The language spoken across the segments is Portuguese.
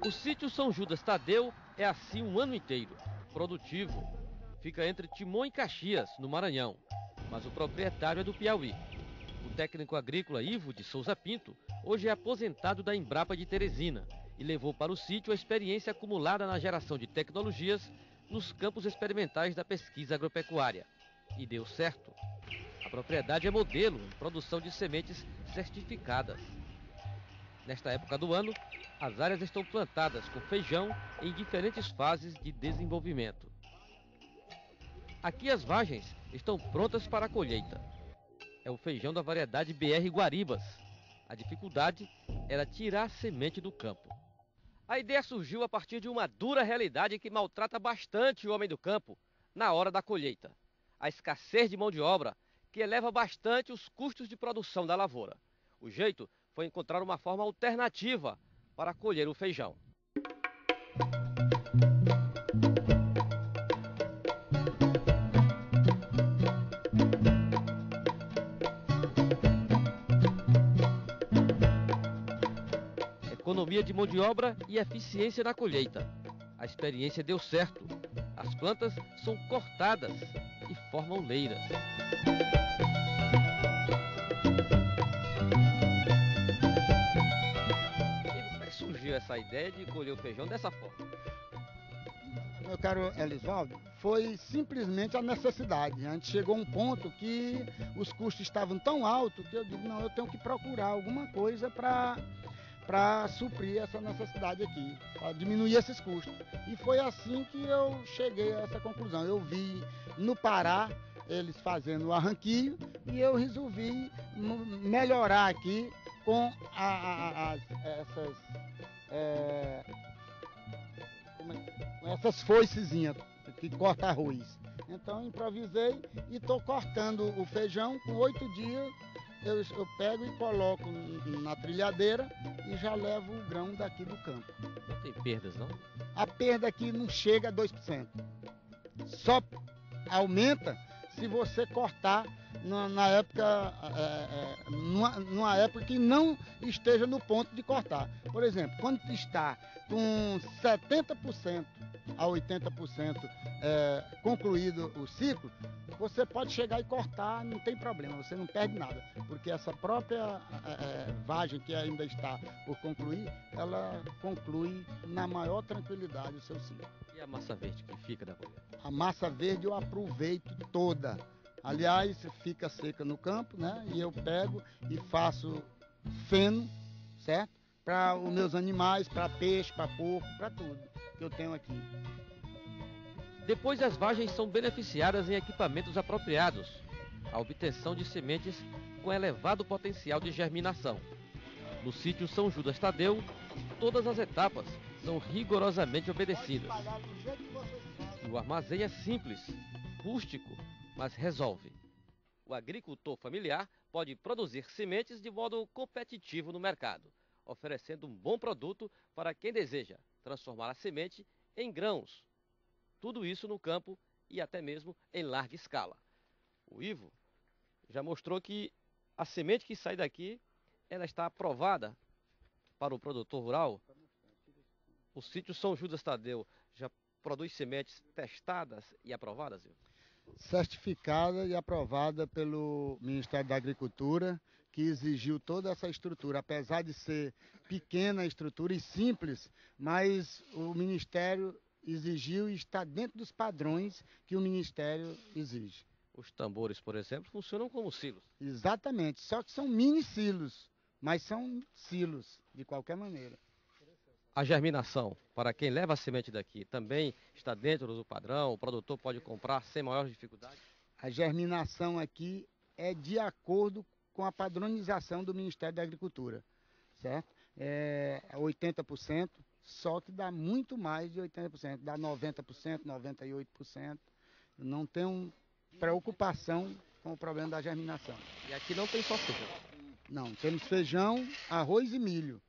O sítio São Judas Tadeu é assim um ano inteiro, produtivo. Fica entre Timon e Caxias, no Maranhão, mas o proprietário é do Piauí. O técnico agrícola Ivo de Souza Pinto hoje é aposentado da Embrapa de Teresina e levou para o sítio a experiência acumulada na geração de tecnologias nos campos experimentais da pesquisa agropecuária. E deu certo. A propriedade é modelo em produção de sementes certificadas. Nesta época do ano, as áreas estão plantadas com feijão em diferentes fases de desenvolvimento. Aqui as vagens estão prontas para a colheita. É o feijão da variedade BR Guaribas. A dificuldade era tirar a semente do campo. A ideia surgiu a partir de uma dura realidade que maltrata bastante o homem do campo na hora da colheita. A escassez de mão de obra, que eleva bastante os custos de produção da lavoura. O jeito foi encontrar uma forma alternativa para colher o feijão. Economia de mão de obra e eficiência na colheita. A experiência deu certo. As plantas são cortadas e formam leiras. E como é que surgiu essa ideia de colher o feijão dessa forma? Meu caro Elisvaldo, foi simplesmente a necessidade. A gente chegou a um ponto que os custos estavam tão altos que eu digo, não, eu tenho que procurar alguma coisa para suprir essa necessidade aqui, para diminuir esses custos. E foi assim que eu cheguei a essa conclusão. Eu vi no Pará eles fazendo o arranquio e eu resolvi melhorar aqui com essas foicezinhas que corta arroz. Então improvisei e estou cortando o feijão. Com 8 dias eu pego e coloco na trilhadeira e já levo o grão daqui do campo. Não tem perdas, não? A perda aqui não chega a 2%. Só aumenta se você cortar numa época que não esteja no ponto de cortar. Por exemplo, quando está com 70% a 80% concluído o ciclo, você pode chegar e cortar, não tem problema, você não perde nada, porque essa própria vagem que ainda está por concluir, ela conclui na maior tranquilidade o seu ciclo. E a massa verde que fica da colheita? A massa verde eu aproveito toda. Aliás, fica seca no campo, né? E eu pego e faço feno, certo? Para os meus animais, para peixe, para porco, para tudo que eu tenho aqui. Depois as vagens são beneficiadas em equipamentos apropriados. A obtenção de sementes com elevado potencial de germinação. No sítio São Judas Tadeu, todas as etapas são rigorosamente obedecidas. E o armazém é simples, rústico, mas resolve. O agricultor familiar pode produzir sementes de modo competitivo no mercado, oferecendo um bom produto para quem deseja transformar a semente em grãos. Tudo isso no campo e até mesmo em larga escala. O Ivo já mostrou que a semente que sai daqui, ela está aprovada para o produtor rural. O sítio São Judas Tadeu já produz sementes testadas e aprovadas, Ivo? Certificada e aprovada pelo Ministério da Agricultura, que exigiu toda essa estrutura, apesar de ser pequena a estrutura e simples, mas o Ministério exigiu e está dentro dos padrões que o Ministério exige. Os tambores, por exemplo, funcionam como silos. Exatamente, só que são mini silos, mas são silos, de qualquer maneira. A germinação, para quem leva a semente daqui, também está dentro do padrão? O produtor pode comprar sem maior dificuldade? A germinação aqui é de acordo com a padronização do Ministério da Agricultura, certo? É 80%, só que dá muito mais de 80%, dá 90%, 98%. Não tenho preocupação com o problema da germinação. E aqui não tem só feijão? Não, temos feijão, arroz e milho.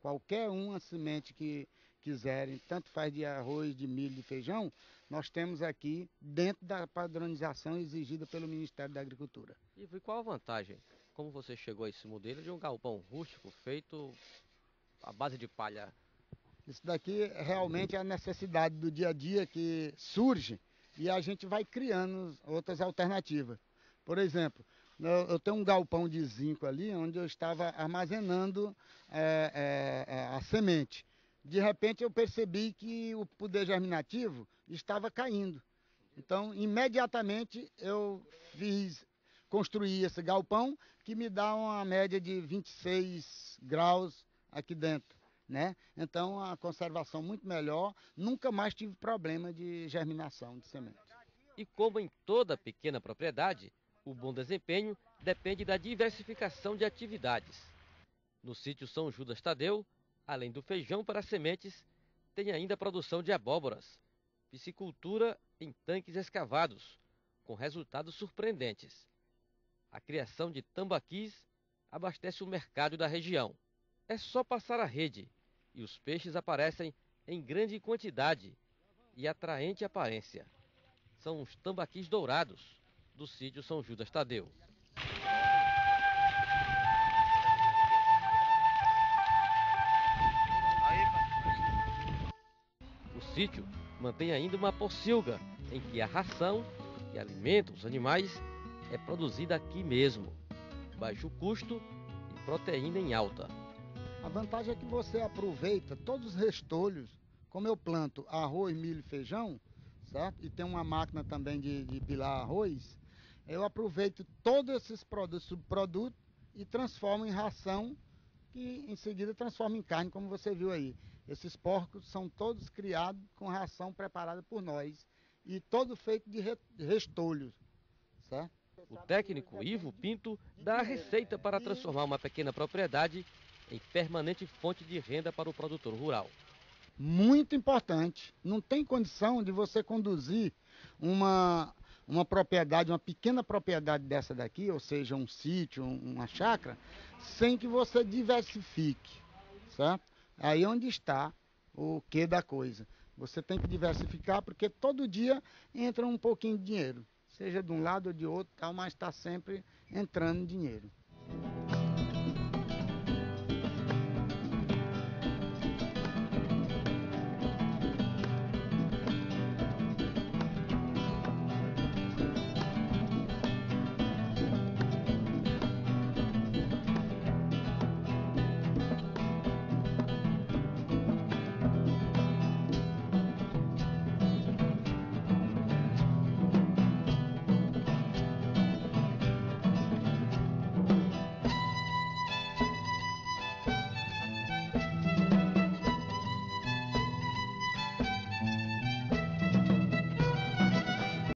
Qualquer uma semente que quiserem, tanto faz de arroz, de milho, de feijão, nós temos aqui dentro da padronização exigida pelo Ministério da Agricultura. E qual a vantagem? Como você chegou a esse modelo de um galpão rústico feito à base de palha? Isso daqui realmente é a necessidade do dia a dia que surge e a gente vai criando outras alternativas. Por exemplo, eu tenho um galpão de zinco ali onde eu estava armazenando a semente. De repente eu percebi que o poder germinativo estava caindo. Então, imediatamente eu construí esse galpão que me dá uma média de 26 graus aqui dentro, né? Então, a conservação muito melhor, nunca mais tive problema de germinação de semente. E como em toda pequena propriedade, o bom desempenho depende da diversificação de atividades. No sítio São Judas Tadeu, além do feijão para sementes, tem ainda a produção de abóboras, piscicultura em tanques escavados, com resultados surpreendentes. A criação de tambaquis abastece o mercado da região. É só passar a rede e os peixes aparecem em grande quantidade e atraente aparência. São os tambaquis dourados do sítio São Judas Tadeu. O sítio mantém ainda uma pocilga em que a ração que alimenta os animais é produzida aqui mesmo. Baixo custo e proteína em alta. A vantagem é que você aproveita todos os restolhos, como eu planto arroz, milho e feijão, certo? E tem uma máquina também de pilar arroz, eu aproveito todos esses subprodutos e transformo em ração, que em seguida transforma em carne, como você viu aí. Esses porcos são todos criados com ração preparada por nós e todo feito de restolhos, certo? O técnico Ivo Pinto dá a receita para transformar uma pequena propriedade em permanente fonte de renda para o produtor rural. Muito importante. Não tem condição de você conduzir uma propriedade, uma pequena propriedade dessa daqui, ou seja, um sítio, uma chácara, sem que você diversifique, certo? Aí onde está o quê da coisa. Você tem que diversificar porque todo dia entra um pouquinho de dinheiro, seja de um lado ou de outro, mas está sempre entrando dinheiro.